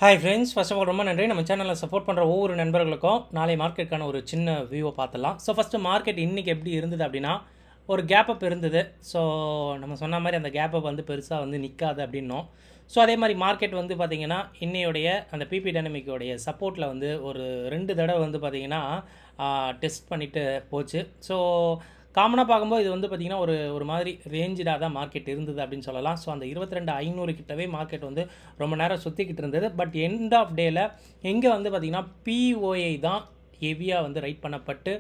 Hi friends, first of all ரொம்ப நன்றி. நம்ம சேனலில் சப்போர்ட் பண்ணுற ஒவ்வொரு நண்பர்களுக்கும் நாளை மார்க்கெட்டுக்கான ஒரு சின்ன வியூவை பார்த்துடலாம். ஸோ ஃபஸ்ட்டு மார்க்கெட் இன்றைக்கி எப்படி இருந்தது அப்படின்னா, ஒரு கேப் அப் இருந்தது. ஸோ நம்ம சொன்ன மாதிரி அந்த கேப் அப் வந்து பெருசாக வந்து நிற்காது அப்படின்னோம். ஸோ அதே மாதிரி மார்க்கெட் வந்து பார்த்திங்கன்னா இன்னையுடைய அந்த பிபி டைனமிக்கோடைய சப்போர்ட்டில் வந்து ஒரு 2 தடவை வந்து பார்த்திங்கன்னா டெஸ்ட் பண்ணிவிட்டு போச்சு. ஸோ காமனாக பார்க்கும்போது இது வந்து பார்த்திங்கன்னா ஒரு மாதிரி ரேஞ்சாக தான் மார்க்கெட் இருந்தது அப்படின்னு சொல்லலாம். ஸோ அந்த 22,500 கிட்டவே மார்க்கெட் வந்து ரொம்ப நேரம் சுற்றிக்கிட்டு இருந்தது. பட் எண்ட் ஆஃப் டேயில் எங்கே வந்து பார்த்திங்கன்னா பிஓஐ தான் ஹெவியாக வந்து ரைட் பண்ணப்பட்டு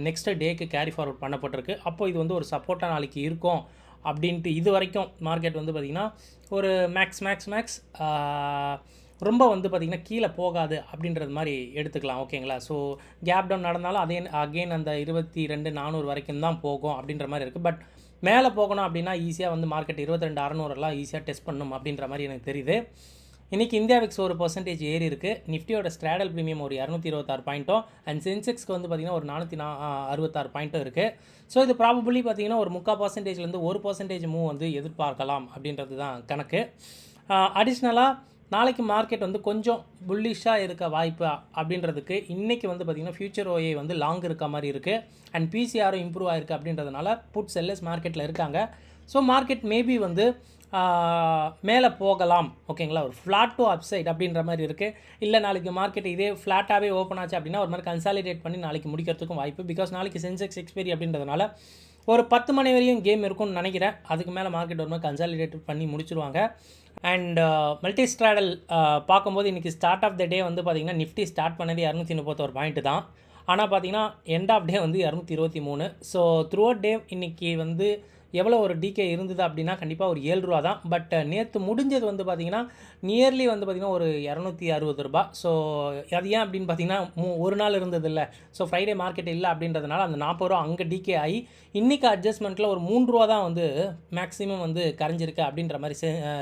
நெக்ஸ்ட் டேக்கு கேரி ஃபார்வர்ட் பண்ணப்பட்டிருக்கு. அப்போது இது வந்து ஒரு சப்போர்ட்டாக நாளைக்கு இருக்கும் அப்படின்ட்டு இது வரைக்கும் மார்க்கெட் வந்து பார்த்திங்கன்னா ஒரு மேக்ஸ் ரொம்ப வந்து பார்த்திங்கன்னா கீழே போகாது அப்படின்றது மாதிரி எடுத்துக்கலாம். ஓகேங்களா? ஸோ கேப் டவுன் நடந்தாலும் அதே அகெயின் அந்த 22,400 வரைக்கும் தான் போகும் அப்படின்ற மாதிரி இருக்குது. பட் மேலே போகணும் அப்படின்னா ஈஸியாக வந்து மார்க்கெட் 22,600 ஈஸியாக டெஸ்ட் பண்ணணும் அப்படின்ற மாதிரி எனக்கு தெரியுது. இன்றைக்கி இந்தியா விக்ஸ் ஒரு % ஏறி இருக்குது. நிஃப்டியோட ஸ்ட்ராடல் ப்ரீமியம் ஒரு 226 பாயிண்ட்டும் அண்ட் சென்செக்ஸ்க்கு வந்து பார்த்திங்கன்னா ஒரு 466 பாயிண்ட்டும் இருக்குது. ஸோ இது ப்ராபபிளி பார்த்திங்கன்னா ஒரு 3/4%லேருந்து 1% மூவ் வந்து எதிர்பார்க்கலாம் அப்படின்றது தான் கணக்கு. அடிஷ்னலாக நாளைக்கு மார்க்கெட் வந்து கொஞ்சம் புல்லிஷாக இருக்க வாய்ப்பு அப்படின்றதுக்கு இன்றைக்கி வந்து பார்த்திங்கன்னா ஃபியூச்சர் ஓஏ வந்து லாங் இருக்க மாதிரி இருக்குது அண்ட் பிசிஆரும் இம்ப்ரூவ் ஆகிருக்கு அப்படின்றதுனால புட் செல்லர்ஸ் மார்க்கெட்டில் இருக்காங்க. ஸோ மார்க்கெட் மேபி வந்து மேலே போகலாம். ஓகேங்களா? ஒரு ஃப்ளாட் டு அப்சைட் அப்படின்ற மாதிரி இருக்குது. இல்லை நாளைக்கு மார்க்கெட் இதே ஃப்ளாட்டாகவே ஓப்பன் ஆச்சு அப்படின்னா ஒரு மாதிரி கன்சாலிடேட் பண்ணி நாளைக்கு முடிக்கிறதுக்கும் வாய்ப்பு. பிகாஸ் நாளைக்கு சென்செக்ஸ் எக்ஸ்பைரி அப்படின்றதுனால ஒரு 10 மணி வரையும் கேம் இருக்கும்னு நினைக்கிறேன். அதுக்கு மேலே மார்க்கெட் ஒரு மாதிரி கன்சாலிடேட் பண்ணி முடிச்சிருவாங்க. அண்ட் மல்டி ஸ்ட்ராடல் பார்க்கும்போது இன்றைக்கி ஸ்டார்ட் ஆஃப் த டே வந்து பார்த்திங்கன்னா நிஃப்டி ஸ்டார்ட் பண்ணது 231 பாயிண்ட்டு தான். ஆனால் பார்த்திங்கன்னா எண்ட் ஆஃப் டே வந்து 223. ஸோ த்ரூ அவுட் டே இன்றைக்கி வந்து எவ்வளோ ஒரு டிகே இருந்தது அப்படின்னா கண்டிப்பாக ஒரு 7 ரூபா தான். பட் நேற்று முடிஞ்சது வந்து பார்த்திங்கன்னா நியர்லி வந்து பார்த்திங்கன்னா ஒரு 260 ரூபா. ஸோ அது ஏன் அப்படின்னு பார்த்திங்கன்னா ஒரு நாள் இருந்தது இல்லை. ஸோ ஃப்ரைடே மார்க்கெட் இல்லை அப்படின்றதுனால அந்த 40 ரூபா அங்கே டிகே ஆகி இன்றைக்கி அட்ஜஸ்ட்மெண்ட்டில் ஒரு 3 ரூபா தான் வந்து மேக்ஸிமம் வந்து கரைஞ்சிருக்கு அப்படின்ற மாதிரி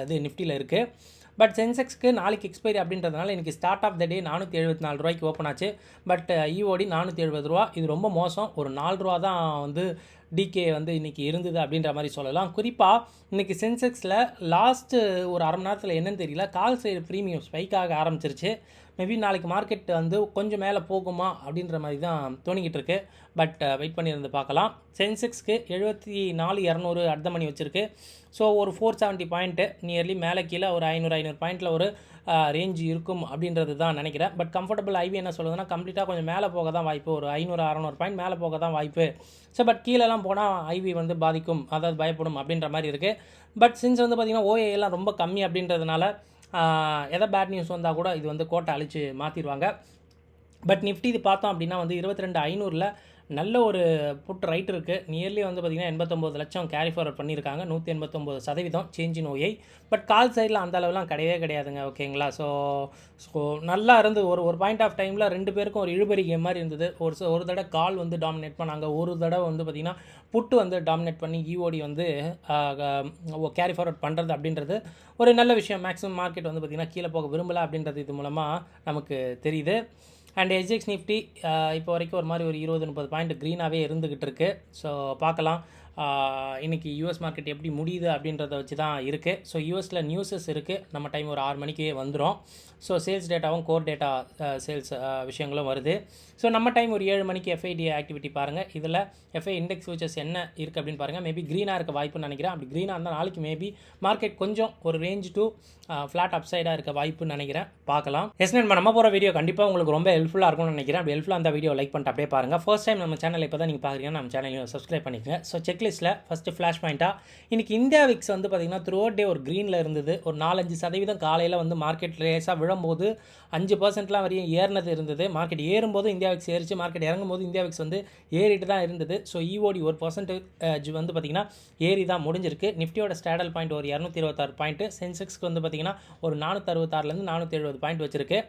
இது நிஃப்டியில் இருக்குது. பட் சென்செக்ஸ்க்கு நாளைக்கு எக்ஸ்பைரி அப்படின்றதுனால இன்றைக்கி ஸ்டார்ட் ஆஃப் த டே 474 ரூபாய்க்கு ஓப்பன் ஆச்சு. பட் இஓடி 470 ரூபா. இது ரொம்ப மோசம். ஒரு 4 ரூபா தான் வந்து டிகே வந்து இன்றைக்கி இருந்தது அப்படின்ற மாதிரி சொல்லலாம். குறிப்பாக இன்றைக்கி சென்செக்ஸில் லாஸ்ட்டு ஒரு அரை மணி நேரத்தில் என்னன்னு தெரியல, கால் சைடு ப்ரீமியம் ஸ்பைக் ஆக ஆரம்பிச்சிருச்சு. மேபி நாளைக்கு மார்க்கெட் வந்து கொஞ்சம் மேலே போகுமா அப்படின்ற மாதிரி தான் தோணிக்கிட்டு இருக்கு. பட் வெயிட் பண்ணியிருந்து பார்க்கலாம். சென்செக்ஸ்க்கு 74,200 அட் த மணி வச்சுருக்கு. ஸோ ஒரு 470 பாயிண்ட்டு நியர்லி மேலே கீழே ஒரு 500 பாயிண்ட்டில் ஒரு ரேஞ்ச் இருக்கும் அப்படின்றது தான் நினைக்கிறேன். பட் கம்ஃபர்டபுள் ஐவி என்ன சொல்லுதுன்னா கம்ப்ளீட்டாக கொஞ்சம் மேலே போக தான் வாய்ப்பு, ஒரு 500-600 பாயிண்ட் மேலே போக தான் வாய்ப்பு. ஸோ பட் கீழெல்லாம் போனால் ஐவி வந்து பாதிக்கும், அதாவது பயப்படும் அப்படின்ற மாதிரி இருக்குது. பட் சின்ஸ் வந்து பார்த்திங்கன்னா ஓஏஎல்லாம் ரொம்ப கம்மி அப்படின்றதுனால எதை பேட் நியூஸ் வந்தால் கூட இது வந்து கோட்டை அழிச்சு மாற்றிடுவாங்க. பட் நிஃப்டி இது பார்த்தோம் அப்படின்னா வந்து 22,500 நல்ல ஒரு புட் ரைட் இருக்குது. நியர்லி வந்து பார்த்திங்கன்னா 89 லட்சம் கேரி ஃபார்வர்ட் பண்ணியிருக்காங்க. 189% சேஞ்ச் இன் ஓஐ. பட் கால் சைடில் அந்த அளவுலாம் கிடையாதுங்க. ஓகேங்களா? ஸோ நல்லா இருந்து ஒரு பாயிண்ட் ஆஃப் டைமில் 2 பேருக்கும் ஒரு இழுபறி கேம் மாதிரி இருந்தது. ஒரு தடவை கால் வந்து டாமினேட் பண்ணாங்க, ஒரு தடவை வந்து பார்த்திங்கன்னா புட்டு வந்து டாமினேட் பண்ணி இஓடி வந்து கேரி ஃபார்வர்ட் பண்ணுறது அப்படின்றது ஒரு நல்ல விஷயம். மேக்ஸிமம் மார்க்கெட் வந்து பார்த்திங்கன்னா கீழே போக விரும்பலை அப்படின்றது இது மூலமாக நமக்கு தெரியுது. அண்ட் எஸ்ஜிஎக்ஸ் நிஃப்டி இப்போ வரைக்கும் ஒரு மாதிரி ஒரு 20-30 பாயிண்ட் க்ரீனாகவே இருந்துக்கிட்டு இருக்குது. ஸோ பார்க்கலாம் இன்றைக்கி யூஎஸ் மார்க்கெட் எப்படி முடியுது அப்படின்றத வச்சு தான் இருக்குது. ஸோ யூஎஸில் நியூஸஸ் இருக்குது. நம்ம டைம் ஒரு 6 மணிக்கே வந்துடும். ஸோ சேல்ஸ் டேட்டாவும் கோர் டேட்டா சேல்ஸ் விஷயங்களும் வருது. ஸோ நம்ம டைம் ஒரு 7 மணிக்கு எஃப்ஐடி ஆக்டிவிட்டி பாருங்கள். இதில் எஃப்ஐ இண்டெக்ஸ் ஃபியூச்சர்ஸ் என்ன இருக்குது அப்படின்னு பாருங்கள். மேபி க்ரீனாக இருக்க வாய்ப்புன்னு நினைக்கிறேன். அப்படி க்ரீனாக இருந்தால் நாளைக்கு மேபி மார்க்கெட் கொஞ்சம் ஒரு ரேஞ்ச் டு ஃப்ளாட் அப்சைடாக இருக்க வாய்ப்புன்னு நினைக்கிறேன். பார்க்கலாம். நம்ம போகிற வீடியோ கண்டிப்பாக உங்களுக்கு ரொம்ப ஹெல்ப்ஃபுல்லாக இருக்கும்னு நினைக்கிறேன். அப்படி ஹெல்ப்ஃபுல்லாக அந்த வீடியோ லைக் பண்ணிட்டு அப்படியே பாருங்கள். ஃபர்ஸ்ட் டைம் நம்ம சேனல் இப்போ தான் நீங்கள் பார்க்குறீங்கன்னா நம்ம சேனலையும் சப்ஸ்கிரைப் பண்ணிக்கங்க. ஸோ செக்லிஸ்ட்டில் ஃபஸ்ட்டு ஃப்ளாஷ் பாயிண்ட்டாக இன்றைக்கி இந்தியா விக்ஸ் வந்து பார்த்திங்கன்னா த்ரூ அவுட் டே ஒரு க்ரீனில் இருந்தது. ஒரு 4-5% காலையில் வந்து மார்க்கெட் ரேஸாக விழும்போது 5%லாம் வரையும் ஏறினது இருந்தது. மார்க்கெட் ஏறும்போது இந்தியா விக்ஸ் ஏறிச்சு, மார்க்கெட் இறங்கும்போது இந்தியா விக்ஸ் வந்து ஏறிட்டு தான் இருந்தது. ஸோ இஓடி 1% வந்து பார்த்திங்கன்னா ஏறி தான் முடிஞ்சிருக்கு. நிஃப்டியோட ஸ்டாடல் பாயிண்ட் ஒரு 226 பாயிண்ட்டு, சென்செக்ஸ்க்கு வந்து பார்த்திங்கன்னா ஒரு 466லேருந்து 470 பாயிண்ட் வச்சுருக்கு.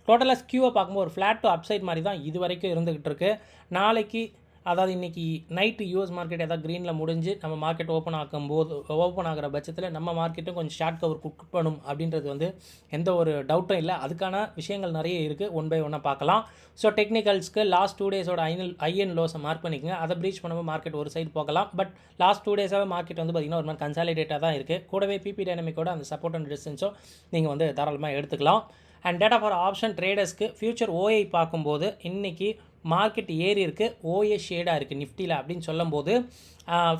டோட்டலாக ஸ்கியூவை பார்க்கும்போது ஒரு ஃப்ளாட் டு அப்சைட் மாதிரி தான் இது வரைக்கும் இருந்துகிட்டு இருக்குது. நாளைக்கு அதாவது இன்றைக்கி நைட்டு யூஎஸ் மார்க்கெட் ஏதாவது க்ரீனில் முடிஞ்சு நம்ம மார்க்கெட் ஓப்பன் ஆகிற பட்சத்தில் நம்ம மார்க்கெட்டும் கொஞ்சம் ஷார்ட் கவர் குக் அப்படின்றது வந்து எந்த ஒரு டவுட்டும் இல்லை. அதுக்கான விஷயங்கள் நிறைய இருக்குது, ஒன் பை ஒன்னாக பார்க்கலாம். ஸோ டெக்னிக்கல்ஸ்க்கு லாஸ்ட் 2 டேஸோட ஐ அண்ட் லோஸை மார்க் பண்ணிக்கங்க. அதை ப்ரீச் பண்ணும்போது மார்க்கெட் ஒரு சைடு போகலாம். பட் லாஸ்ட் 2 டேஸாகவே மார்க்கெட் வந்து பார்த்திங்கன்னா ஒரு மாதிரி கன்சாலிடேட்டாக தான் இருக்குது. கூடவே பிபி டைனமிக்கோட அந்த சப்போர்ட் அண்ட் ரெசிஸ்டன்ஸோ நீங்கள் வந்து தாராளமாக எடுத்துக்கலாம். அண்ட் டேட்டா ஃபார் ஆப்ஷன் ட்ரேடர்ஸ்க்கு ஃபியூச்சர் ஓஐ பார்க்கும்போது இன்றைக்கி மார்க்கெட் ஏறி இருக்குது, ஓஏ ஷேடாக இருக்குது நிஃப்டியில் அப்படின்னு சொல்லும்போது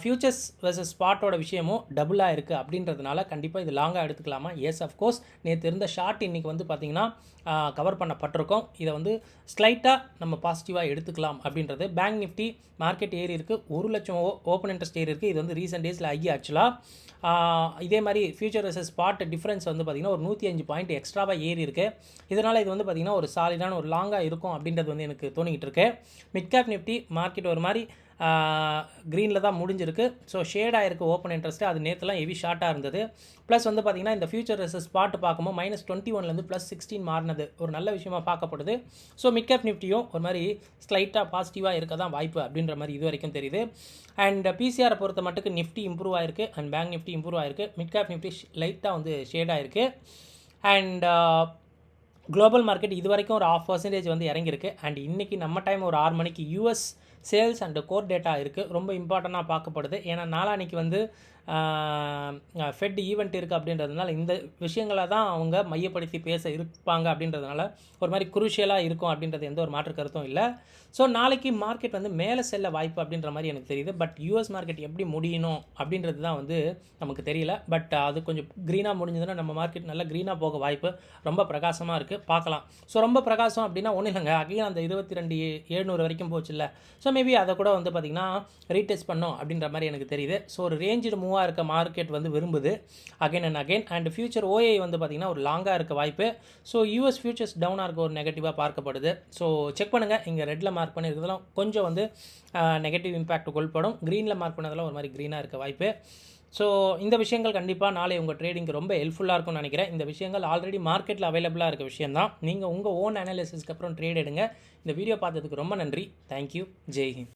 ஃபியூச்சர்ஸ் வெர்சஸ் ஸ்பாட்டோட விஷயமும் டபுளாக இருக்குது அப்படின்றதுனால கண்டிப்பாக இது லாங்காக எடுத்துக்கலாமா? Yes of course. நேற்று இருந்த ஷார்ட் இன்றைக்கி வந்து பார்த்திங்கன்னா கவர் பண்ணப்பட்டிருக்கோம். இதை வந்து ஸ்லைட்டாக நம்ம பாசிட்டிவாக எடுத்துக்கலாம் அப்படின்றது. பேங்க் நிஃப்டி மார்க்கெட் ஏறி இருக்குது, 1 லட்சம் ஓப்பன் இன்ட்ரெஸ்ட் ஏறி இருக்குது. இது வந்து ரீசெண்ட் டேஸில் ஆக்சுவலாக இதே மாதிரி ஃபியூச்சர் வெர்சஸ் ஸ்பாட் டிஃப்ரென்ஸ் வந்து பார்த்திங்கன்னா ஒரு 105 பாயிண்ட் எக்ஸ்ட்ராவாக ஏறி இருக்குது. இதனால் இது வந்து பார்த்திங்கன்னா ஒரு சாலிடான ஒரு லாங்காக இருக்கும் அப்படின்றது வந்து எனக்கு தோணிக்கிட்டு இருக்கு. மிட் கேப் நிஃப்டி மார்க்கெட் ஒரு மாதிரி க்ரீனில் தான் முடிஞ்சிருக்கு. ஸோ ஷேடாக இருக்குது ஓப்பன் இன்ட்ரெஸ்ட்டு. அது நேற்றுலாம் ஹெவி ஷார்ட்டாக இருந்தது. ப்ளஸ் வந்து பார்த்திங்கன்னா இந்த ஃபியூச்சர் வெர்சஸ் ஸ்பாட் பார்க்கும்போது -21 +16 மாறினது ஒரு நல்ல விஷயமாக பார்க்கப்படுது. ஸோ மிட் கேப் நிஃப்டியும் ஒரு மாதிரி ஸ்லைட்டாக பாசிட்டிவாக இருக்க தான் வாய்ப்பு அப்படின்ற மாதிரி இது வரைக்கும் தெரியுது. அண்ட் பிசிஆரை பொறுத்த மட்டுக்கு நிஃப்டி இம்ப்ரூவ் ஆயிருக்கு அண்ட் பேங்க் நிஃப்டி இம்ப்ரூவ் ஆயிருக்கு. மிட் கேப் நிஃப்டி லைட்டாக வந்து ஷேடாக இருக்குது. அண்ட் குளோபல் மார்க்கெட் இது வரைக்கும் ஒரு 0.5% வந்து இறங்கியிருக்கு. அண்ட் இன்றைக்கி நம்ம டைம் ஒரு 6 மணிக்கு US sales and core data இருக்குது. ரொம்ப இம்பார்ட்டண்ட்டாக பார்க்கப்படுது. ஏன்னா நாளான்னைக்கு வந்து ஃபெட் ஈவெண்ட் இருக்குது அப்படின்றதுனால இந்த விஷயங்களை தான் அவங்க மையப்படுத்தி பேச இருப்பாங்க அப்படின்றதுனால ஒரு மாதிரி குரூஷியலாக இருக்கும் அப்படின்றது எந்த ஒரு மாற்று கருத்தும் இல்லை. ஸோ நாளைக்கு மார்க்கெட் வந்து மேலே செல்ல வாய்ப்பு அப்படின்ற மாதிரி எனக்கு தெரியுது. பட் யூஎஸ் மார்க்கெட் எப்படி முடியணும் அப்படின்றது தான் வந்து நமக்கு தெரியல. பட் அது கொஞ்சம் க்ரீனாக முடிஞ்சதுன்னா நம்ம மார்க்கெட் நல்லா க்ரீனாக போக வாய்ப்பு ரொம்ப பிரகாசமாக இருக்குது, பார்க்கலாம். ஸோ ரொம்ப பிரகாசம் அப்படின்னா ஒன்றும் இல்லைங்க, அகைன் அந்த 22,700 வரைக்கும் போச்சுல்ல. ஸோ மேபி அதை கூட வந்து பார்த்திங்கன்னா ரீடெஸ்ட் பண்ணோம் அப்படின்ற மாதிரி எனக்கு தெரியுது. ஸோ ஒரு ரேஞ்சு மூவாக இருக்க மார்க்கெட் வந்து விரும்புது again and again. And future OI வந்து பார்த்திங்கன்னா ஒரு லாங்காக இருக்க வாய்ப்பு. ஸோ யூஎஸ் ஃபியூச்சர்ஸ் டவுனாக இருக்க ஒரு நெகட்டிவாக பார்க்கப்படுது. ஸோ செக் பண்ணுங்கள், இங்கே ரெட்டில் மார்க் பண்ணியிருக்கிறதுலாம் கொஞ்சம் வந்து நெகட்டிவ் இம்பேக்ட் கொள்படும். க்ரீனில் மார்க் பண்ணதெல்லாம் ஒரு மாதிரி க்ரீனாக இருக்க வாய்ப்பு. ஸோ இந்த விஷயங்கள் கண்டிப்பாக நாளை உங்கள் ட்ரேடிங்க்கு ரொம்ப ஹெல்ப்ஃபுல்லாக இருக்கும்னு நினைக்கிறேன். இந்த விஷயங்கள் ஆல்ரெடி மார்க்கெட்டில் அவைலபிளாக இருக்க விஷயம் தான். நீங்கள் உங்கள் ஓன் அனாலிசிஸ்க்கு அப்புறம் ட்ரேட் எடுங்க. இந்த வீடியோ பார்த்ததுக்கு ரொம்ப நன்றி. தேங்க்யூ. ஜெய் ஹிந்த்.